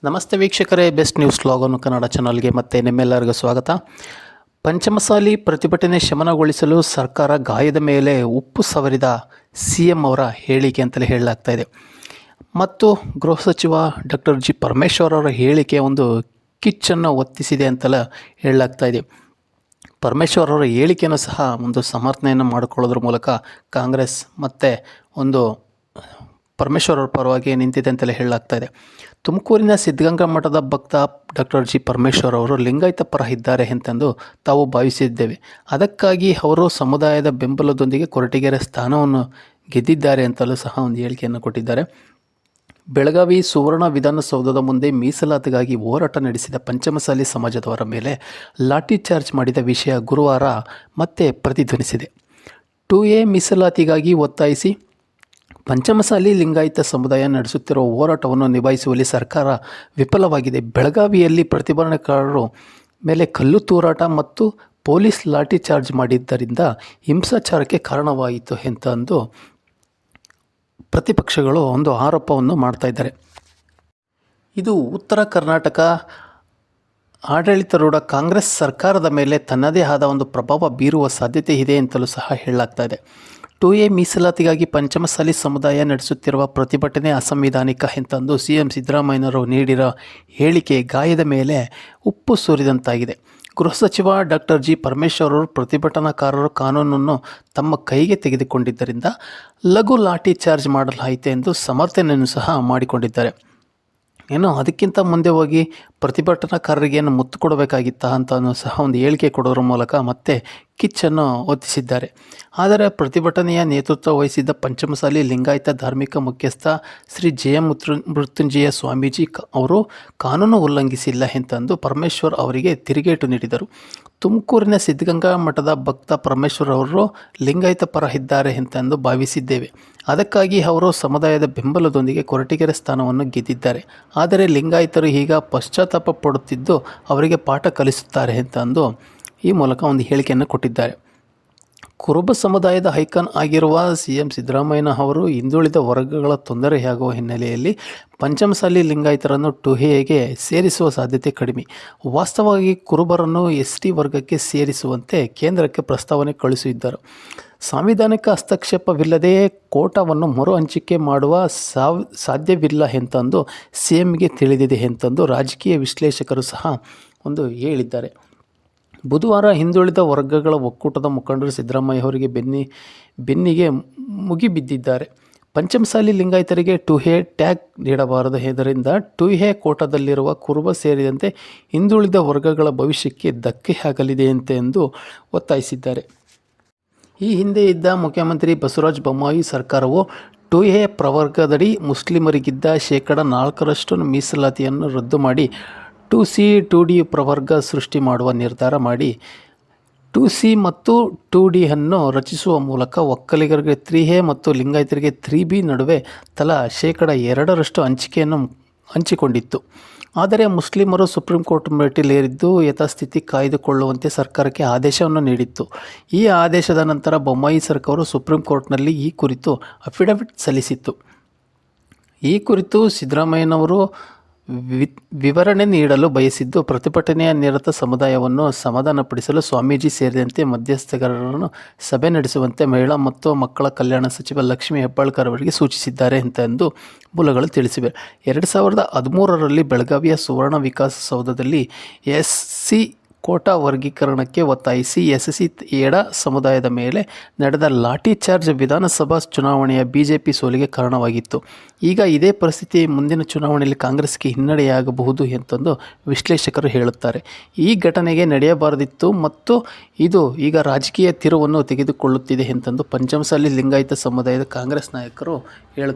ನಮಸ್ತೆ ವೀಕ್ಷಕರೇ, best news ಲಾಗನ್ನು Kannada ಚಾನಲ್ಗೆ ಮತ್ತೆ ನಿಮ್ಮೆಲ್ಲರಿಗೂ ಸ್ವಾಗತ. ಪಂಚಮಸಾಲಿ ಪ್ರತಿಭಟನೆ ಶಮನಗೊಳಿಸಲು ಸರ್ಕಾರ ಗಾಯದ ಮೇಲೆ ಉಪ್ಪು ಸವರಿದ CM ಅವರ ಹೇಳಿಕೆ ಅಂತಲೇ ಹೇಳಲಾಗ್ತಾ ಇದೆ. ಮತ್ತು ಗೃಹ ಸಚಿವ ಡಾಕ್ಟರ್ ಜಿ ಪರಮೇಶ್ವರ್ ಅವರ ಹೇಳಿಕೆ ಒಂದು ಕಿಚ್ಚನ್ನು ಒತ್ತಿಸಿದೆ ಅಂತಲೇ ಹೇಳಲಾಗ್ತಾ ಇದೆ. ಪರಮೇಶ್ವರ್ ಅವರ ಹೇಳಿಕೆಯನ್ನು ಸಹ ಒಂದು ಸಮರ್ಥನೆಯನ್ನು ಮಾಡಿಕೊಳ್ಳೋದ್ರ ಮೂಲಕ ಕಾಂಗ್ರೆಸ್ ಮತ್ತು ಒಂದು ಪರಮೇಶ್ವರ್ ಅವರ ಪರವಾಗಿ ನಿಂತಿದೆ ಅಂತಲೇ ಹೇಳಲಾಗ್ತಾ ಇದೆ. ತುಮಕೂರಿನ ಸಿದ್ಧಗಂಗಾ ಮಠದ ಭಕ್ತ ಡಾಕ್ಟರ್ ಜಿ ಪರಮೇಶ್ವರ್ ಅವರು ಲಿಂಗಾಯತ ಪರ ಇದ್ದಾರೆ ಎಂತೆಂದು ತಾವು ಭಾವಿಸಿದ್ದೇವೆ. ಅದಕ್ಕಾಗಿ ಅವರು ಸಮುದಾಯದ ಬೆಂಬಲದೊಂದಿಗೆ ಕೊರಟಗೆರೆ ಸ್ಥಾನವನ್ನು ಗೆದ್ದಿದ್ದಾರೆ ಅಂತಲೂ ಸಹ ಒಂದು ಹೇಳಿಕೆಯನ್ನು ಕೊಟ್ಟಿದ್ದಾರೆ. ಬೆಳಗಾವಿ ಸುವರ್ಣ ವಿಧಾನಸೌಧದ ಮುಂದೆ ಮೀಸಲಾತಿಗಾಗಿ ಹೋರಾಟ ನಡೆಸಿದ ಪಂಚಮಸಾಲಿ ಸಮಾಜದವರ ಮೇಲೆ ಲಾಠಿ ಚಾರ್ಜ್ ಮಾಡಿದ ವಿಷಯ ಗುರುವಾರ ಮತ್ತೆ ಪ್ರತಿಧ್ವನಿಸಿದೆ. 2A ಮೀಸಲಾತಿಗಾಗಿ ಒತ್ತಾಯಿಸಿ ಪಂಚಮಸಾಲಿ ಲಿಂಗಾಯತ ಸಮುದಾಯ ನಡೆಸುತ್ತಿರುವ ಹೋರಾಟವನ್ನು ನಿಭಾಯಿಸುವಲ್ಲಿ ಸರ್ಕಾರ ವಿಫಲವಾಗಿದೆ. ಬೆಳಗಾವಿಯಲ್ಲಿ ಪ್ರತಿಭಟನಾಕಾರರ ಮೇಲೆ ಕಲ್ಲು ತೂರಾಟ ಮತ್ತು ಪೊಲೀಸ್ ಲಾಠಿ ಚಾರ್ಜ್ ಮಾಡಿದ್ದರಿಂದ ಹಿಂಸಾಚಾರಕ್ಕೆ ಕಾರಣವಾಯಿತು ಎಂತಂದು ಪ್ರತಿಪಕ್ಷಗಳು ಒಂದು ಆರೋಪವನ್ನು ಮಾಡ್ತಾ ಇದ್ದಾರೆ. ಇದು ಉತ್ತರ ಕರ್ನಾಟಕ ಆಡಳಿತಾರೂಢ ಕಾಂಗ್ರೆಸ್ ಸರ್ಕಾರದ ಮೇಲೆ ತನ್ನದೇ ಆದ ಒಂದು ಪ್ರಭಾವ ಬೀರುವ ಸಾಧ್ಯತೆ ಇದೆ ಅಂತಲೂ ಸಹ ಹೇಳಲಾಗ್ತಾ ಇದೆ. 2A ಮೀಸಲಾತಿಗಾಗಿ ಪಂಚಮಸಾಲಿ ಸಮುದಾಯ ನಡೆಸುತ್ತಿರುವ ಪ್ರತಿಭಟನೆ ಅಸಂವಿಧಾನಿಕ ಎಂತಂದು CM ಸಿದ್ದರಾಮಯ್ಯನವರು ನೀಡಿರೋ ಹೇಳಿಕೆ ಗಾಯದ ಮೇಲೆ ಉಪ್ಪು ಸುರಿದಂತಾಗಿದೆ. ಗೃಹ ಸಚಿವ ಡಾಕ್ಟರ್ ಜಿ ಪರಮೇಶ್ವರ್ ಅವರು ಪ್ರತಿಭಟನಾಕಾರರು ಕಾನೂನನ್ನು ತಮ್ಮ ಕೈಗೆ ತೆಗೆದುಕೊಂಡಿದ್ದರಿಂದ ಲಘು ಲಾಠಿ ಚಾರ್ಜ್ ಮಾಡಲಾಯಿತು ಎಂದು ಸಮರ್ಥನೆಯನ್ನು ಸಹ ಮಾಡಿಕೊಂಡಿದ್ದಾರೆ. ಅದಕ್ಕಿಂತ ಮುಂದೆ ಹೋಗಿ ಪ್ರತಿಭಟನಾಕಾರರಿಗೆ ಮುತ್ತು ಕೊಡಬೇಕಾಗಿತ್ತಾ ಅಂತ ಸಹ ಒಂದು ಹೇಳಿಕೆ ಕೊಡೋದ್ರ ಮೂಲಕ ಮತ್ತೆ ಕಿಚ್ಚನ್ನು ಹೊತ್ತಿಸಿದ್ದಾರೆ. ಆದರೆ ಪ್ರತಿಭಟನೆಯ ನೇತೃತ್ವ ವಹಿಸಿದ್ದ ಪಂಚಮಸಾಲಿ ಲಿಂಗಾಯತ ಧಾರ್ಮಿಕ ಮುಖ್ಯಸ್ಥ ಶ್ರೀ ಜಯ ಮೃತ್ಯುಂಜಯ ಸ್ವಾಮೀಜಿ ಅವರು ಕಾನೂನು ಉಲ್ಲಂಘಿಸಿಲ್ಲ ಎಂತಂದು ಪರಮೇಶ್ವರ್ ಅವರಿಗೆ ತಿರುಗೇಟು ನೀಡಿದರು. ತುಮಕೂರಿನ ಸಿದ್ಧಗಂಗಾ ಮಠದ ಭಕ್ತ ಪರಮೇಶ್ವರ್ ಅವರು ಲಿಂಗಾಯತ ಪರ ಇದ್ದಾರೆ ಎಂತೆಂದು ಭಾವಿಸಿದ್ದೇವೆ. ಅದಕ್ಕಾಗಿ ಅವರು ಸಮುದಾಯದ ಬೆಂಬಲದೊಂದಿಗೆ ಕೊರಟಗೆರೆ ಸ್ಥಾನವನ್ನು ಗೆದ್ದಿದ್ದಾರೆ. ಆದರೆ ಲಿಂಗಾಯತರು ಈಗ ಪಶ್ಚಾತ್ತಾಪ ಪಡುತ್ತಿದ್ದು ಅವರಿಗೆ ಪಾಠ ಕಲಿಸುತ್ತಾರೆ ಎಂತಂದು ಈ ಮೂಲಕ ಒಂದು ಹೇಳಿಕೆಯನ್ನು ಕೊಟ್ಟಿದ್ದಾರೆ. ಕುರುಬ ಸಮುದಾಯದ ಐಕಾನ್ ಆಗಿರುವ CM ಸಿದ್ದರಾಮಯ್ಯ ಅವರು ಹಿಂದುಳಿದ ವರ್ಗಗಳ ತೊಂದರೆಯಾಗುವ ಹಿನ್ನೆಲೆಯಲ್ಲಿ ಪಂಚಮಸಾಲಿ ಲಿಂಗಾಯತರನ್ನು 2Aಗೆ ಸೇರಿಸುವ ಸಾಧ್ಯತೆ ಕಡಿಮೆ. ವಾಸ್ತವವಾಗಿ ಕುರುಬರನ್ನು ST ವರ್ಗಕ್ಕೆ ಸೇರಿಸುವಂತೆ ಕೇಂದ್ರಕ್ಕೆ ಪ್ರಸ್ತಾವನೆ ಕಳುಹಿಸಿದ್ದರು. ಸಾಂವಿಧಾನಿಕ ಹಸ್ತಕ್ಷೇಪವಿಲ್ಲದೆ ಕೋಟಾವನ್ನು ಮರು ಹಂಚಿಕೆ ಮಾಡುವ ಸಾಧ್ಯವಿಲ್ಲ ಎಂತಂದು CMಗೆ ತಿಳಿದಿದೆ ಎಂತಂದು ರಾಜಕೀಯ ವಿಶ್ಲೇಷಕರು ಸಹ ಒಂದು ಹೇಳಿದ್ದಾರೆ. ಬುಧವಾರ ಹಿಂದುಳಿದ ವರ್ಗಗಳ ಒಕ್ಕೂಟದ ಮುಖಂಡರು ಸಿದ್ದರಾಮಯ್ಯ ಅವರಿಗೆ ಬೆನ್ನಿಗೆ ಮುಗಿಬಿದ್ದಿದ್ದಾರೆ. ಪಂಚಮಸಾಲಿ ಲಿಂಗಾಯತರಿಗೆ 2A ಟ್ಯಾಗ್ ನೀಡಬಾರದು, ಇದರಿಂದ 2A ಕೋಟಾದಲ್ಲಿರುವ ಕುರುಬ ಸೇರಿದಂತೆ ಹಿಂದುಳಿದ ವರ್ಗಗಳ ಭವಿಷ್ಯಕ್ಕೆ ಧಕ್ಕೆಯಾಗಲಿದೆ ಎಂದು ಒತ್ತಾಯಿಸಿದ್ದಾರೆ. ಈ ಹಿಂದೆ ಇದ್ದ ಮುಖ್ಯಮಂತ್ರಿ ಬಸವರಾಜ ಬೊಮ್ಮಾಯಿ ಸರ್ಕಾರವು 2A ಪ್ರವರ್ಗದಡಿ ಮುಸ್ಲಿಮರಿಗಿದ್ದ 4% ಮೀಸಲಾತಿಯನ್ನು ರದ್ದು ಮಾಡಿ 2C 2D ಪ್ರವರ್ಗ ಸೃಷ್ಟಿ ಮಾಡುವ ನಿರ್ಧಾರ ಮಾಡಿ 2C ಮತ್ತು 2D ಅನ್ನು ರಚಿಸುವ ಮೂಲಕ ಒಕ್ಕಲಿಗರಿಗೆ 3A ಮತ್ತು ಲಿಂಗಾಯತರಿಗೆ 3B ನಡುವೆ ತಲಾ 2% ಹಂಚಿಕೆಯನ್ನು ಹಂಚಿಕೊಂಡಿತ್ತು. ಆದರೆ ಮುಸ್ಲಿಮರು ಸುಪ್ರೀಂ ಕೋರ್ಟ್ ಮೆಟ್ಟಿಲೇರಿದ್ದು ಯಥಾಸ್ಥಿತಿ ಕಾಯ್ದುಕೊಳ್ಳುವಂತೆ ಸರ್ಕಾರಕ್ಕೆ ಆದೇಶವನ್ನು ನೀಡಿತ್ತು. ಈ ಆದೇಶದ ನಂತರ ಬೊಮ್ಮಾಯಿ ಸರ್ಕಾರವು ಸುಪ್ರೀಂ ಕೋರ್ಟ್ನಲ್ಲಿ ಈ ಕುರಿತು ಅಫಿಡವಿಟ್ ಸಲ್ಲಿಸಿತ್ತು. ಈ ಕುರಿತು ಸಿದ್ದರಾಮಯ್ಯನವರು ವಿವರಣೆ ನೀಡಲು ಬಯಸಿದ್ದು, ಪ್ರತಿಭಟನೆಯ ನಿರತ ಸಮುದಾಯವನ್ನು ಸಮಾಧಾನಪಡಿಸಲು ಸ್ವಾಮೀಜಿ ಸೇರಿದಂತೆ ಮಧ್ಯಸ್ಥಗಾರರನ್ನು ಸಭೆ ನಡೆಸುವಂತೆ ಮಹಿಳಾ ಮತ್ತು ಮಕ್ಕಳ ಕಲ್ಯಾಣ ಸಚಿವ ಲಕ್ಷ್ಮೀ ಹೆಬ್ಬಾಳ್ಕರ್ ಅವರಿಗೆ ಸೂಚಿಸಿದ್ದಾರೆ ಎಂದು ಮೂಲಗಳು ತಿಳಿಸಿವೆ. 2013ರಲ್ಲಿ ಬೆಳಗಾವಿಯ ಸುವರ್ಣ ವಿಕಾಸಸೌಧದಲ್ಲಿ SC ಕೋಟಾ ವರ್ಗೀಕರಣಕ್ಕೆ ಒತ್ತಾಯಿಸಿ SC ಎಡ ಸಮುದಾಯದ ಮೇಲೆ ನಡೆದ ಲಾಠಿ ಚಾರ್ಜ್ ವಿಧಾನಸಭಾ ಚುನಾವಣೆಯ BJP ಸೋಲಿಗೆ ಕಾರಣವಾಗಿತ್ತು. ಈಗ ಇದೇ ಪರಿಸ್ಥಿತಿ ಮುಂದಿನ ಚುನಾವಣೆಯಲ್ಲಿ ಕಾಂಗ್ರೆಸ್ಗೆ ಹಿನ್ನಡೆಯಾಗಬಹುದು ಎಂತಂದು ವಿಶ್ಲೇಷಕರು ಹೇಳುತ್ತಾರೆ. ಈ ಘಟನೆಗೆ ನಡೆಯಬಾರದಿತ್ತು ಮತ್ತು ಇದು ಈಗ ರಾಜಕೀಯ ತಿರುವನ್ನು ತೆಗೆದುಕೊಳ್ಳುತ್ತಿದೆ ಎಂತಂದು ಪಂಚಮಸಾಲಿ ಲಿಂಗಾಯತ ಸಮುದಾಯದ ಕಾಂಗ್ರೆಸ್ ನಾಯಕರು ಹೇಳುತ್ತಾರೆ.